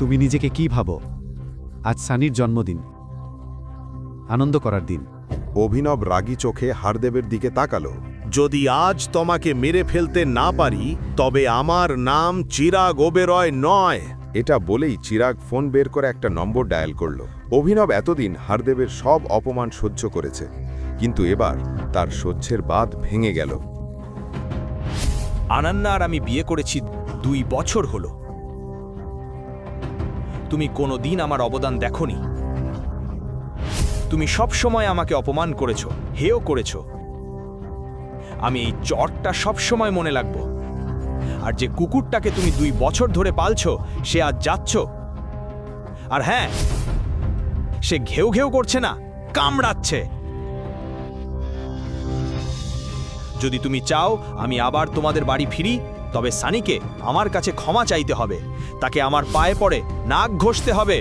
তুমি নিজেকে কি ভাবো? আজ সানির জন্মদিন, আনন্দ করার দিন। অভিনব রাগী চোখে হারদেবের দিকে তাকালো। যদি আজ তোমাকে মেরে ফেলতে না পারি তবে আমার নাম চিরাগ ওবেরয় নয়। এটা বলেই চিরাগ ফোন বের করে একটা নম্বর ডায়াল করল। অভিনব এতদিন হারদেবের সব অপমান সহ্য করেছে, কিন্তু এবার তার সহ্যের বাঁধ ভেঙে গেল। আনান্না আর আমি বিয়ে করেছি 2 বছর হলো। তুমি কোনোদিন আমার অবদান দেখোনি। তুমি সব সময় আমাকে অপমান করেছো, হেয় করেছো। আমি এই চটটা সব সময় মনে রাখবো। আর যে কুকুরটাকে তুমি 2 বছর ধরে পালছো সে আজ যাচ্ছ। আর হ্যাঁ, সে ঘেউ ঘেউ করছে না, কামড়াচ্ছে। যদি তুমি চাও আমি আবার তোমাদের বাড়ি ফিরি, তবে সানিকে আমার কাছে ক্ষমা চাইতে হবে। তাকে আমার পায়ে পড়ে নাক ঘষতে হবে।